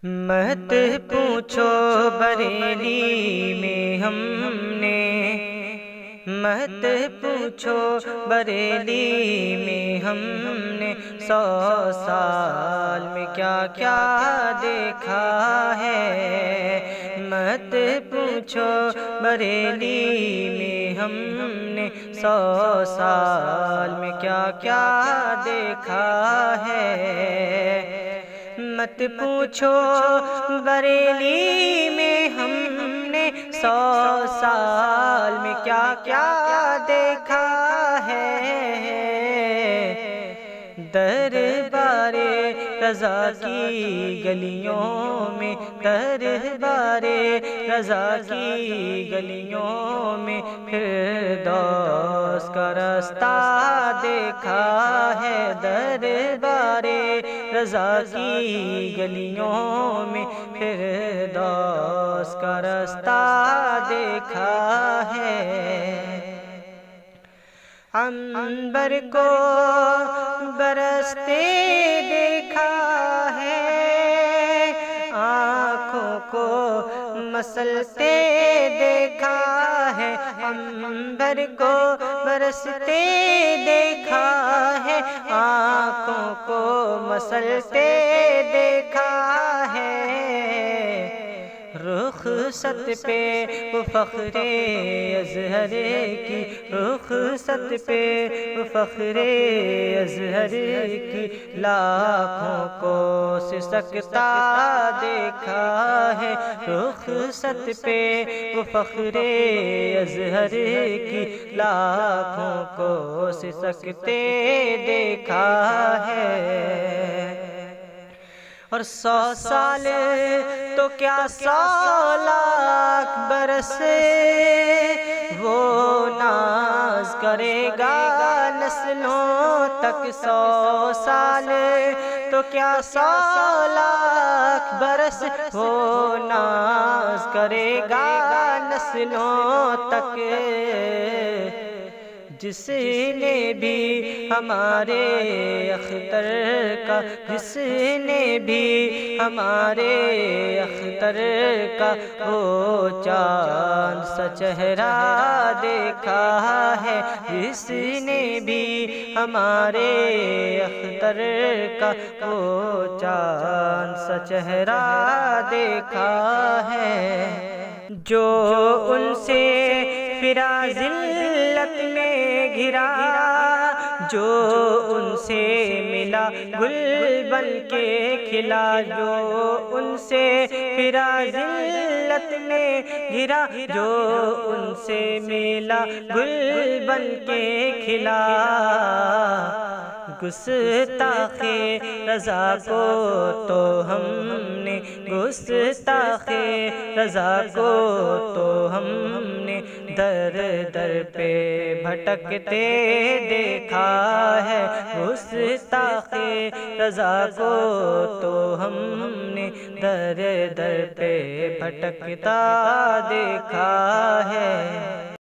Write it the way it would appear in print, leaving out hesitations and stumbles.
مت پوچھو بریلی میں ہم نے، مت پوچھو بریلی میں ہم نے 100 سال میں کیا کیا دیکھا ہے۔ مت پوچھو بریلی میں ہم نے 100 سال میں کیا کیا دیکھا ہے۔ مت پوچھو بریلی میں ہم نے 100 سال میں کیا کیا دیکھا ہے۔ دربار رضا کی گلیوں میں، دربار رضا کی گلیوں میں فردوس کا رستہ دیکھا ہے۔ دربار رضا کی گلیوں میں فردوس کا رستہ دیکھا ہے۔ عنبر کو برستے دیکھا ہے، آنکھوں کو مسلتے دیکھا ہے۔ عنبر کو برستے دیکھا ہے، آنکھوں کو مسلتے دیکھا ہے۔ رخصت پہ وہ فخر ازہر کی، رخصت پہ وہ فخر ازہر کی لاکھوں کو سسکتا دیکھا ہے۔ رخصت پہ وہ فخر ازہر کی لاکھوں کو سسکتے دیکھا ہے۔ اور 100 سال تو کیا 100 لاکھ برس وہ ناز کرے گا نسلوں تک۔ 100 سال تو کیا 100 لاکھ برس وہ ناز کرے گا نسلوں تک۔ جس نے بھی ہمارے اختر کا، جس نے بھی ہمارے اختر کا وہ چاند سا چہرہ دیکھا ہے، جس نے بھی ہمارے اختر کا وہ چاند سا چہرہ دیکھا ہے۔ جو ان سے فرا ذلت میں گھرا، جو ان سے ملا گل بن کے کھلا، جو ان سے فرا ذلت میں گھرا، جو ان سے ملا گل بن کے کھلا۔ گستاخ رضا کو تو ہم نے، گستاخ رضا کو تو ہم نے در در پہ بھٹکتے دیکھا ہے۔ گستاخ رضا کو تو ہم نے در در پہ بھٹکتا دیکھا ہے۔